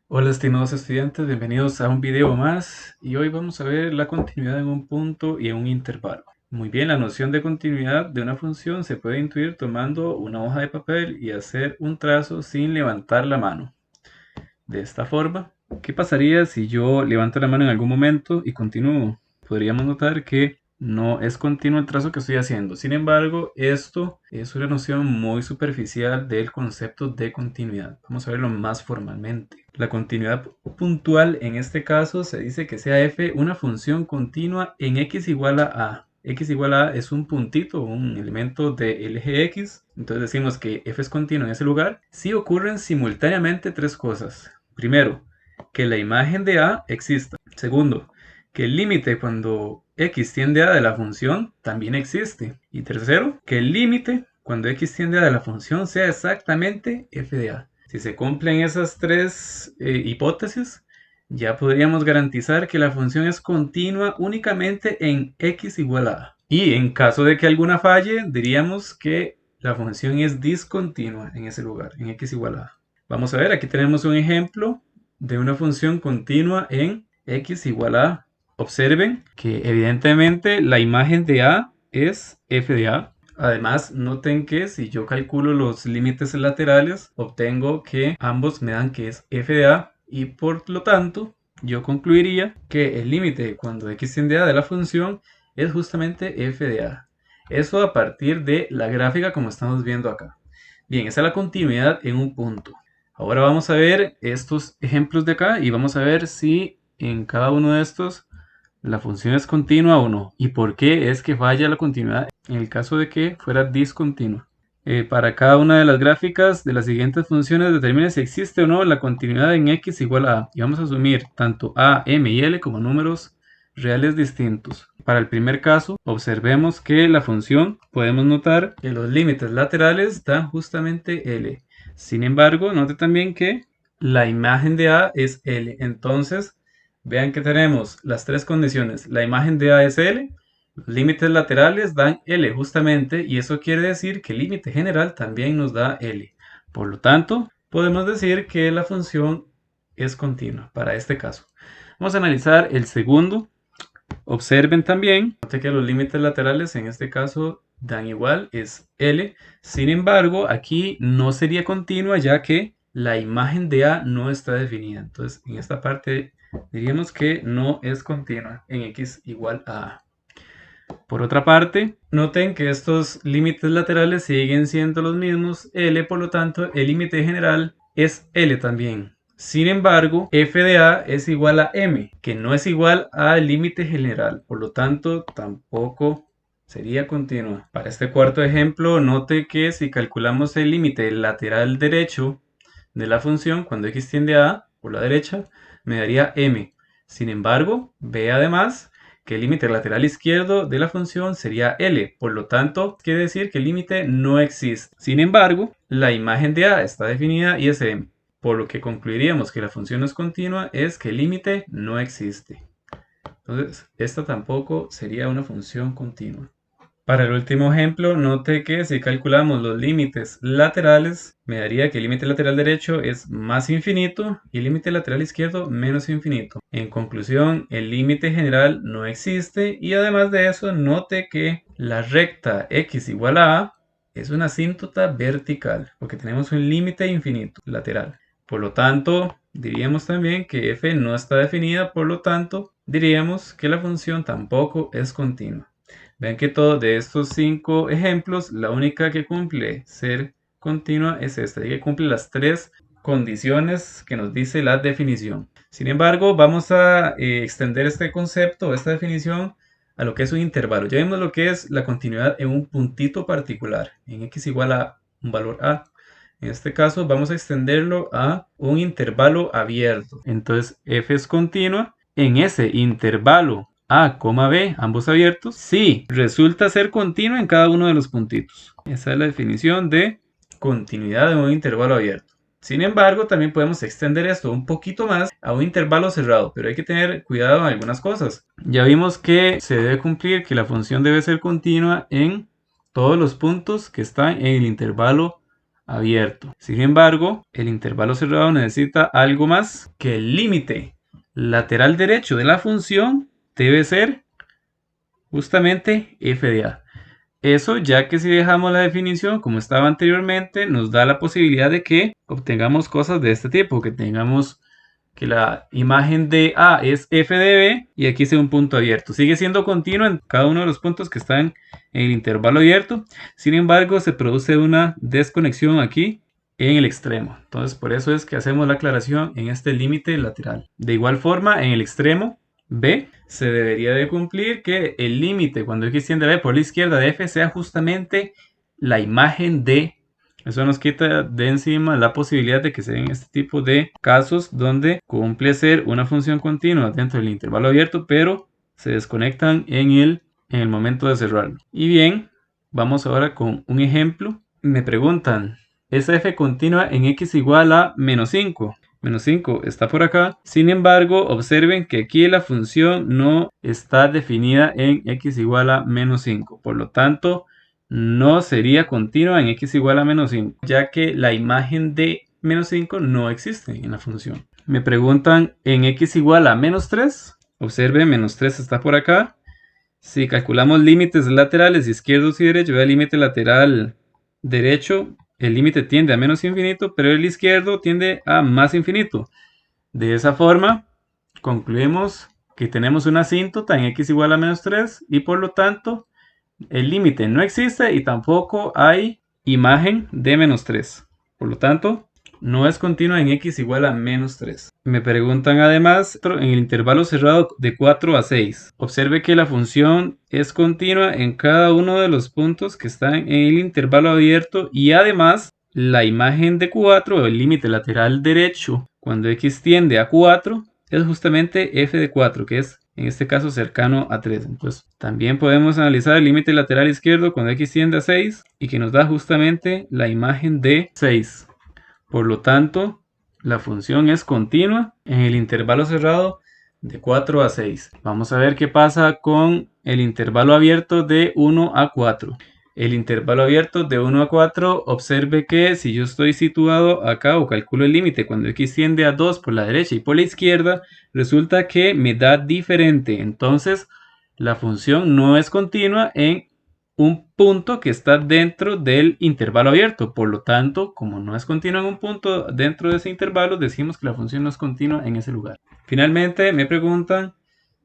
Hola estimados estudiantes, bienvenidos a un video más y hoy vamos a ver la continuidad en un punto y en un intervalo. Muy bien, la noción de continuidad de una función se puede intuir tomando una hoja de papel y hacer un trazo sin levantar la mano. De esta forma, ¿qué pasaría si yo levanto la mano en algún momento y continúo? Podríamos notar que no es continuo el trazo que estoy haciendo. Sin embargo, esto es una noción muy superficial del concepto de continuidad. Vamos a verlo más formalmente. La continuidad puntual en este caso se dice que sea f una función continua en x igual a. X igual a es un puntito, un elemento del eje X. Entonces decimos que f es continuo en ese lugar si ocurren simultáneamente tres cosas. Primero, que la imagen de a exista. Segundo, que el límite cuando x tiende a de la función también existe. Y tercero, que el límite cuando x tiende a de la función sea exactamente f de a. Si se cumplen esas tres hipótesis, ya podríamos garantizar que la función es continua únicamente en x igual a. Y en caso de que alguna falle, diríamos que la función es discontinua en ese lugar, en x igual a. Vamos a ver, aquí tenemos un ejemplo de una función continua en x igual a. Observen que evidentemente la imagen de a es f de a. Además, noten que si yo calculo los límites laterales, obtengo que ambos me dan que es f de a y por lo tanto yo concluiría que el límite cuando x tiende a de la función es justamente f de a. Eso a partir de la gráfica como estamos viendo acá. Bien, esa es la continuidad en un punto. Ahora vamos a ver estos ejemplos de acá y vamos a ver si en cada uno de estos la función es continua o no y por qué es que falla la continuidad en el caso de que fuera discontinua. Para cada una de las gráficas de las siguientes funciones determine si existe o no la continuidad en x igual a y vamos a asumir tanto a, m y l como números reales distintos. Para el primer caso, observemos que la función podemos notar que los límites laterales dan justamente l. Sin embargo, note también que la imagen de a es l. Entonces, vean que tenemos las tres condiciones. La imagen de a es l, los límites laterales dan l justamente, y eso quiere decir que el límite general también nos da l. Por lo tanto, podemos decir que la función es continua para este caso. Vamos a analizar el segundo. Observen también, note que los límites laterales en este caso dan igual, es L. Sin embargo, aquí no sería continua ya que la imagen de A no está definida. Entonces, en esta parte diríamos que no es continua en x igual a A. Por otra parte, noten que estos límites laterales siguen siendo los mismos, L, por lo tanto, el límite general es L también. Sin embargo, f de a es igual a m, que no es igual al límite general, por lo tanto, tampoco sería continua. Para este cuarto ejemplo, note que si calculamos el límite lateral derecho de la función, cuando x tiende a A por la derecha, me daría m. Sin embargo, ve además que el límite lateral izquierdo de la función sería L, por lo tanto, quiere decir que el límite no existe. Sin embargo, la imagen de A está definida y es M, por lo que concluiríamos que la función no es continua, es que el límite no existe. Entonces, esta tampoco sería una función continua. Para el último ejemplo, note que si calculamos los límites laterales, me daría que el límite lateral derecho es más infinito y el límite lateral izquierdo menos infinito. En conclusión, el límite general no existe y además de eso, note que la recta x igual a es una asíntota vertical, porque tenemos un límite infinito lateral. Por lo tanto, diríamos también que f no está definida, por lo tanto, diríamos que la función tampoco es continua. Vean que todos de estos 5 ejemplos, la única que cumple ser continua es esta, y que cumple las tres condiciones que nos dice la definición. Sin embargo, vamos a extender este concepto, esta definición, a lo que es un intervalo. Ya vimos lo que es la continuidad en un puntito particular, en x igual a un valor a. En este caso vamos a extenderlo a un intervalo abierto. Entonces f es continua en ese intervalo a, b, ambos abiertos, si resulta ser continua en cada uno de los puntitos. Esa es la definición de continuidad en un intervalo abierto. Sin embargo, también podemos extender esto un poquito más a un intervalo cerrado, pero hay que tener cuidado en algunas cosas. Ya vimos que se debe cumplir que la función debe ser continua en todos los puntos que están en el intervalo abierto. Sin embargo, el intervalo cerrado necesita algo más, que el límite lateral derecho de la función debe ser justamente f de a. Eso ya que si dejamos la definición como estaba anteriormente, nos da la posibilidad de que obtengamos cosas de este tipo, que tengamos que la imagen de A es f de b y aquí sea un punto abierto. Sigue siendo continuo en cada uno de los puntos que están en el intervalo abierto. Sin embargo, se produce una desconexión aquí en el extremo. Entonces, por eso es que hacemos la aclaración en este límite lateral. De igual forma, en el extremo B se debería de cumplir que el límite cuando x tiende a b por la izquierda de f sea justamente la imagen de. Eso nos quita de encima la posibilidad de que se den este tipo de casos donde cumple ser una función continua dentro del intervalo abierto, pero se desconectan en el momento de cerrarlo. Y bien, vamos ahora con un ejemplo. Me preguntan, ¿es f continua en x igual a menos 5? Menos 5 está por acá. Sin embargo, observen que aquí la función no está definida en x igual a menos 5. Por lo tanto, no sería continua en x igual a menos 5, ya que la imagen de menos 5 no existe en la función. Me preguntan en x igual a menos 3. Observen, menos 3 está por acá. Si calculamos límites laterales izquierdos y derechos, el límite lateral derecho, el límite tiende a menos infinito, pero el izquierdo tiende a más infinito. De esa forma, concluimos que tenemos una asíntota en x igual a menos 3 y por lo tanto el límite no existe y tampoco hay imagen de menos 3. Por lo tanto, no es continua en x igual a menos 3. Me preguntan además en el intervalo cerrado de 4 a 6. Observe que la función es continua en cada uno de los puntos que están en el intervalo abierto y además la imagen de 4, el límite lateral derecho, cuando x tiende a 4, es justamente f de 4, que es en este caso cercano a 3. Entonces también podemos analizar el límite lateral izquierdo cuando x tiende a 6 y que nos da justamente la imagen de 6. Por lo tanto, la función es continua en el intervalo cerrado de 4 a 6. Vamos a ver qué pasa con el intervalo abierto de 1 a 4. El intervalo abierto de 1 a 4, observe que si yo estoy situado acá o calculo el límite cuando x tiende a 2 por la derecha y por la izquierda, resulta que me da diferente. Entonces, la función no es continua en un punto que está dentro del intervalo abierto. Por lo tanto, como no es continua en un punto dentro de ese intervalo, decimos que la función no es continua en ese lugar. Finalmente, me preguntan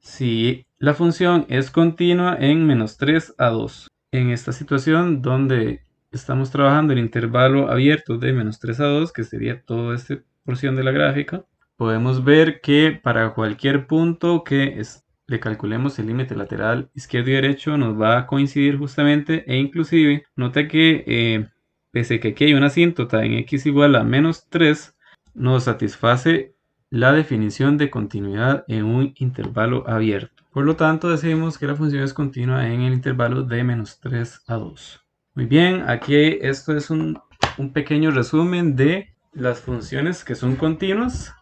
si la función es continua en menos 3 a 2. En esta situación donde estamos trabajando el intervalo abierto de menos 3 a 2, que sería toda esta porción de la gráfica, podemos ver que para cualquier punto que le calculemos el límite lateral izquierdo y derecho nos va a coincidir justamente e inclusive note que pese que aquí hay una asíntota en x igual a menos 3, nos satisface la definición de continuidad en un intervalo abierto. Por lo tanto, decimos que la función es continua en el intervalo de menos 3 a 2. Muy bien, aquí esto es un pequeño resumen de las funciones que son continuas.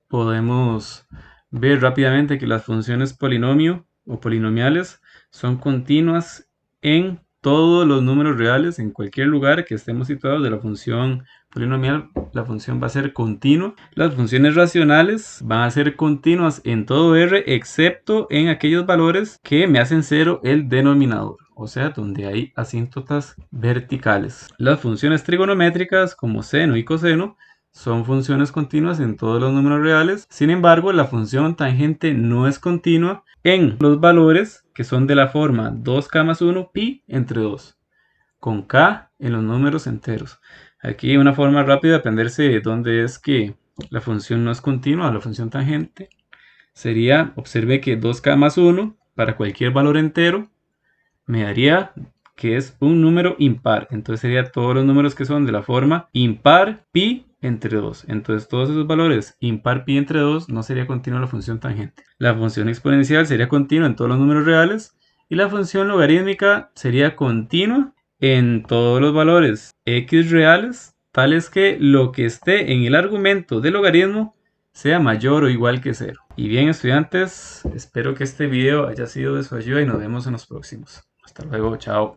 Podemos ver rápidamente que las funciones polinomio o polinomiales son continuas en todos los números reales, en cualquier lugar que estemos situados de la función polinomial, la función va a ser continua. Las funciones racionales van a ser continuas en todo R, excepto en aquellos valores que me hacen cero el denominador, o sea, donde hay asíntotas verticales. Las funciones trigonométricas como seno y coseno son funciones continuas en todos los números reales. Sin embargo, la función tangente no es continua en los valores que son de la forma 2k más 1 pi entre 2, con k en los números enteros. Aquí una forma rápida de aprenderse de dónde es que la función no es continua, la función tangente, sería, observe que 2k más 1 para cualquier valor entero me daría que es un número impar. Entonces sería todos los números que son de la forma impar pi entre 2. Entonces todos esos valores impar pi entre 2 no sería continua la función tangente. La función exponencial sería continua en todos los números reales y la función logarítmica sería continua en todos los valores x reales, tales que lo que esté en el argumento del logaritmo sea mayor o igual que 0. Y bien, estudiantes, espero que este video haya sido de su ayuda y nos vemos en los próximos. Hasta luego, chao.